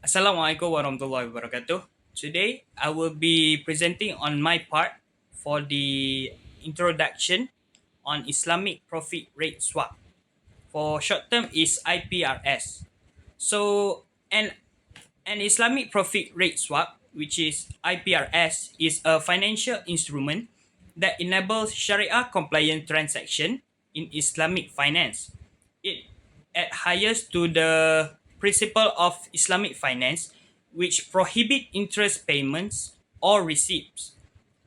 Assalamualaikum warahmatullahi wabarakatuh. Today, I will be presenting on my part for the introduction on Islamic profit rate swap. For short term is IPRS. So, an Islamic profit rate swap, which is IPRS, is a financial instrument that enables Sharia compliant transaction in Islamic finance. It adheres to the principle of Islamic finance, which prohibit interest payments or receipts.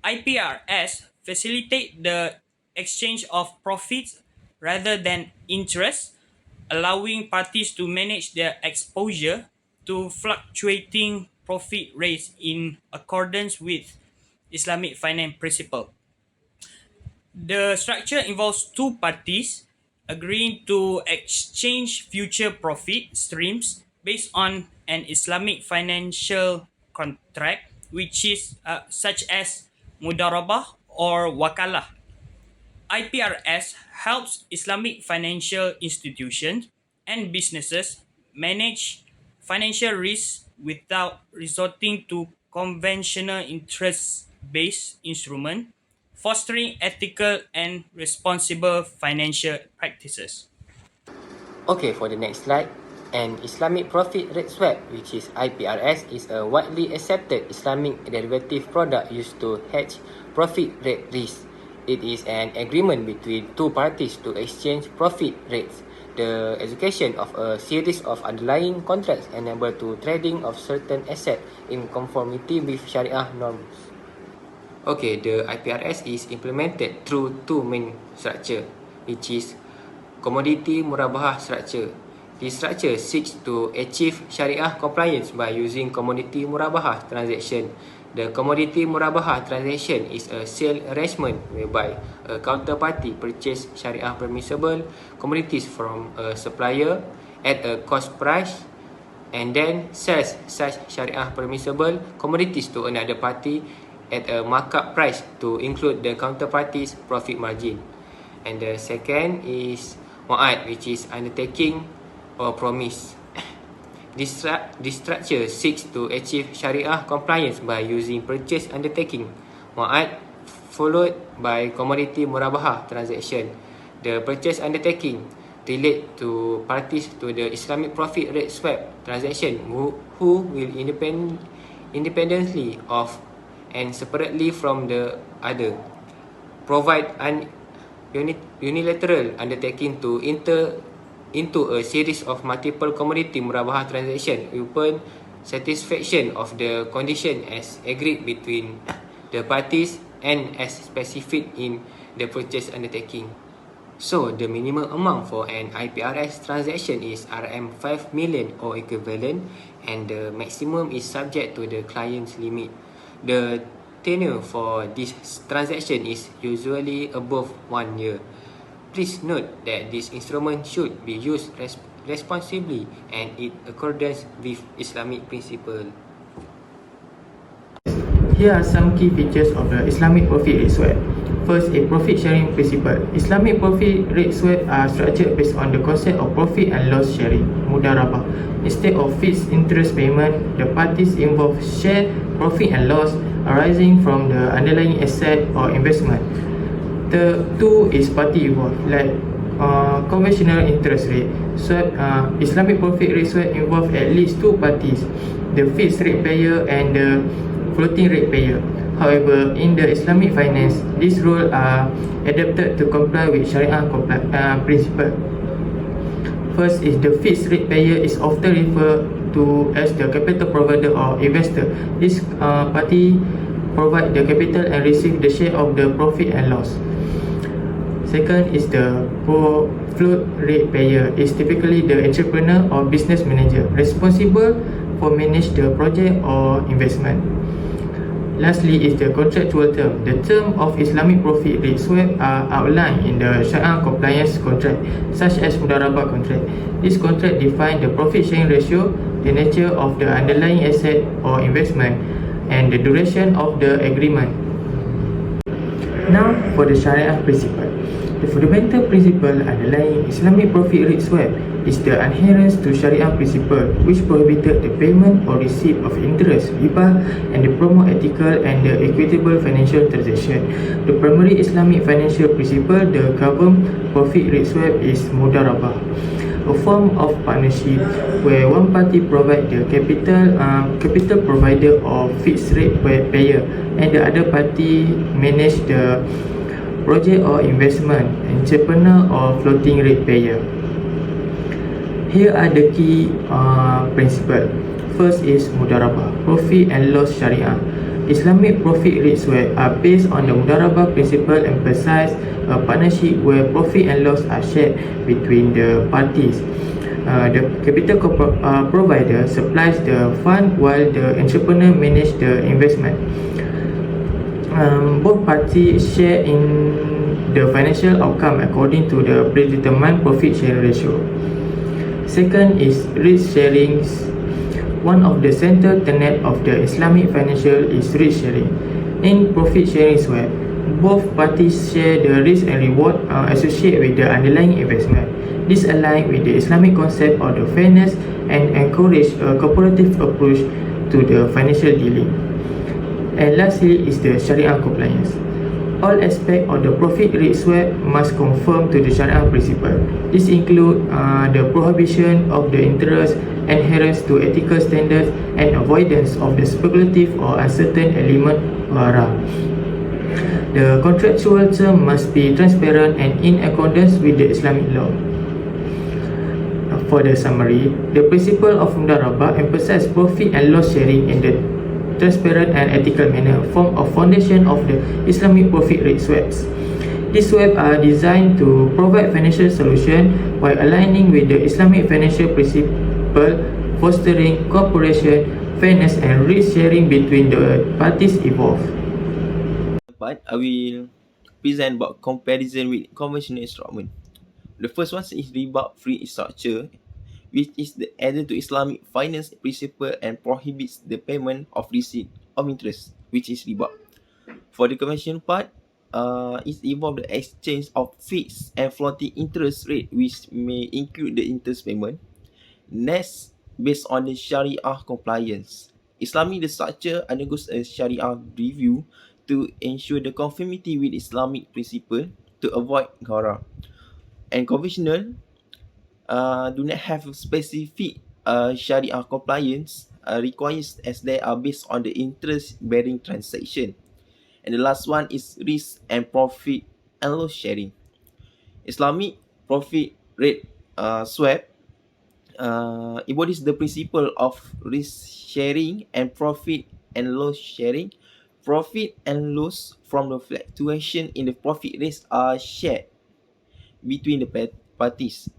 IPRS facilitate the exchange of profits rather than interest, allowing parties to manage their exposure to fluctuating profit rates in accordance with Islamic finance principle. The structure involves two parties agreeing to exchange future profit streams based on an Islamic financial contract, which is such as mudarabah or wakalah. IPRS helps Islamic financial institutions and businesses manage financial risks without resorting to conventional interest-based instruments, fostering ethical and responsible financial practices. Okay, for the next slide, an Islamic profit rate swap, which is IPRS, is a widely accepted Islamic derivative product used to hedge profit rate risk. It is an agreement between two parties to exchange profit rates. The execution of a series of underlying contracts enable to trading of certain assets in conformity with Sharia norms. Okay, the IPRS is implemented through two main structure, which is commodity murabahah structure. This structure seeks to achieve Sharia compliance by using commodity murabahah transaction. The commodity murabahah transaction is a sale arrangement whereby a counterparty purchase Sharia permissible commodities from a supplier at a cost price and then sells such Sharia permissible commodities to another party at a markup price to include the counterparty's profit margin. And the second is wa'ad, which is undertaking or promise. This structure seeks to achieve Sharia compliance by using purchase undertaking, wa'ad, followed by commodity murabahah transaction. The purchase undertaking relate to parties to the Islamic profit rate swap transaction who will independently of and separately from the other provide an unilateral undertaking to enter into a series of multiple commodity murabahah transaction upon satisfaction of the condition as agreed between the parties and as specified in the purchase undertaking. So, the minimum amount for an IPRS transaction is RM 5 million or equivalent, and the maximum is subject to the client's limit. The tenure for this transaction is usually above 1 year. Please note that this instrument should be used responsibly and in accordance with Islamic principle. Here are some key features of the Islamic profit rate swap. First, a profit sharing principle. Islamic profit rate swap are structured based on the concept of profit and loss sharing, mudarabah. Instead of fixed interest payment, the parties involved share profit and loss arising from the underlying asset or investment. The two is party involved, like conventional interest rate. So, Islamic profit rate swap involve at least two parties, the fixed rate payer and the floating rate payer. However, in the Islamic finance, these rules are adapted to comply with Sharia principle. First is the fixed rate payer is often referred to as the capital provider or investor. This party provide the capital and receive the share of the profit and loss. Second is the float rate payer is typically the entrepreneur or business manager responsible for manage the project or investment. Lastly is the contractual term. The term of Islamic profit rate swap are outlined in the Sharia compliance contract, such as mudarabah contract. This contract define the profit sharing ratio, the nature of the underlying asset or investment, and the duration of the agreement. Now for the Sharia principle. The fundamental principle underlying Islamic profit rate swap is the adherence to Sharia principle, which prohibited the payment or receipt of interest, riba, and the promote ethical and the equitable financial transaction. The primary Islamic financial principle, the government profit rate swap, is mudarabah, a form of partnership where one party provides the capital provider or fixed rate payer, and the other party manage the project or investment, entrepreneur or floating rate payer. Here are the key principles. First is mudarabah, profit and loss sharia. Islamic profit rate swap are based on the mudarabah principle, emphasize a partnership where profit and loss are shared between the parties. The capital provider supplies the fund while the entrepreneur manage the investment. Both parties share in the financial outcome according to the predetermined profit sharing ratio. Second is risk sharing. One of the central tenets of the Islamic financial is risk sharing. In profit sharing swap, both parties share the risk and reward associated with the underlying investment. This aligns with the Islamic concept of the fairness and encourage a cooperative approach to the financial dealing. And lastly is the Sharia compliance. All aspects of the profit rate swap must conform to the Sharia principle. This includes the prohibition of the interest, adherence to ethical standards, and avoidance of the speculative or uncertain element haram. The contractual term must be transparent and in accordance with the Islamic law. For the summary, the principle of mudarabah emphasizes profit and loss sharing in the transparent and ethical manner, form a foundation of the Islamic profit rate swaps. These swaps are designed to provide financial solution while aligning with the Islamic financial principle, fostering cooperation, fairness, and risk sharing between the parties involved. Part I will present about comparison with conventional instrument. The first one is riba free structure, which is the added to Islamic finance principle and prohibits the payment of receipt of interest, which is riba. For the conventional part, it involves the exchange of fixed and floating interest rate, which may include the interest payment. Next, based on the Sharia compliance, Islamic the structure undergoes a Sharia review to ensure the conformity with Islamic principle to avoid gharar. And conventional do not have specific Sharia compliance requires as they are based on the interest-bearing transaction. And the last one is risk and profit and loss sharing. Islamic profit rate swap embodies the principle of risk sharing and profit and loss sharing. Profit and loss from the fluctuation in the profit rates are shared between the parties.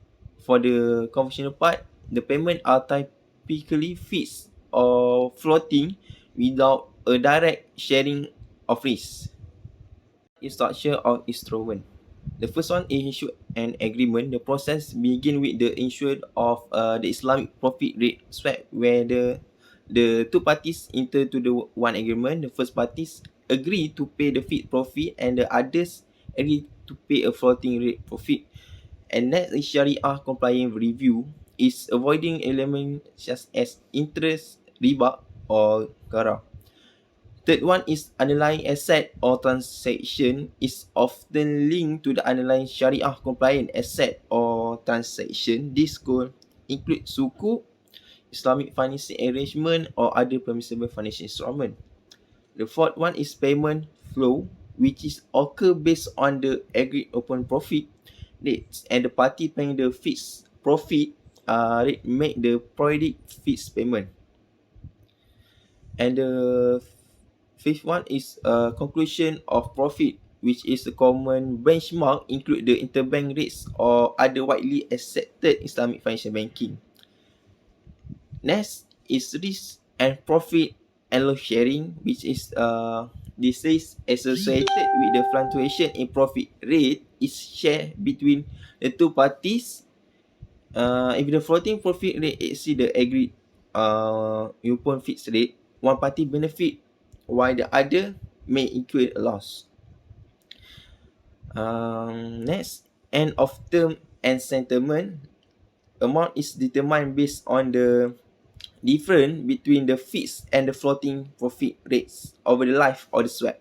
For the conventional part, the payment are typically fixed or floating without a direct sharing of risk. Structure of instrument. The first one is issue an agreement. The process begin with the issue of the Islamic profit rate swap, where the two parties enter to the one agreement. The first parties agree to pay the fixed profit, and the others agree to pay a floating rate profit. And next is Sharia compliant review is avoiding elements such as interest, riba, or gharar. Third one is underlying asset or transaction is often linked to the underlying Sharia compliant asset or transaction. This could include sukuk, Islamic financing arrangement, or other permissible financial instrument. The fourth one is payment flow, which is occur based on the agreed open profit dates, and the party paying the fixed profit rate make the periodic fixed payment. And the fifth one is conclusion of profit, which is a common benchmark include the interbank rates or other widely accepted Islamic financial banking. Next is risk and profit and loss sharing, which is this is associated with the fluctuation in profit rate is shared between the two parties. If the floating profit rate exceed the agreed upon fixed rate, one party benefit while the other may incur a loss. Next, end of term and settlement. amount is determined based on the difference between the fixed and the floating profit rates over the life of the swap.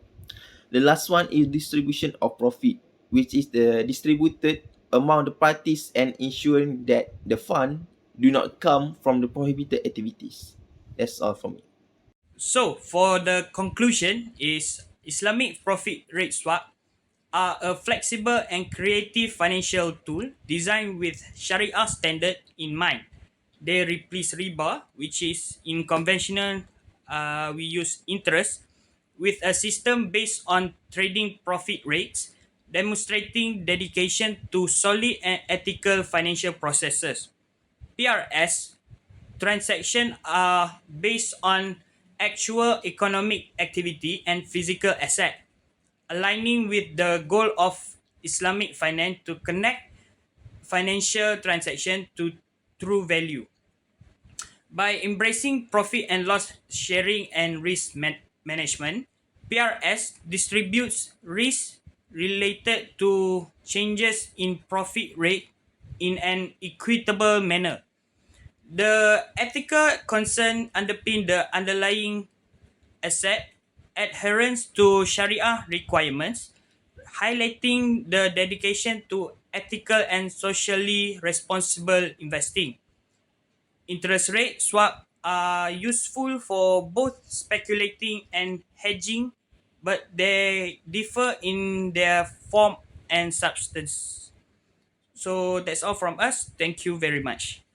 The last one is distribution of profit, which is the distributed among the parties and ensuring that the fund do not come from the prohibited activities. That's all from me. So for the conclusion is Islamic profit rate swap are a flexible and creative financial tool designed with Sharia standard in mind. They replace riba, which is in conventional we use interest, with a system based on trading profit rates, demonstrating dedication to solid and ethical financial processes. PRS transactions are based on actual economic activity and physical asset, aligning with the goal of Islamic finance to connect financial transaction to true value. By embracing profit and loss sharing and risk management, PRS distributes risk related to changes in profit rate in an equitable manner. The ethical concern underpin the underlying asset adherence to Sharia requirements, highlighting the dedication to ethical and socially responsible investing. Interest rate swap are useful for both speculating and hedging, but they differ in their form and substance. So that's all from us. Thank you very much.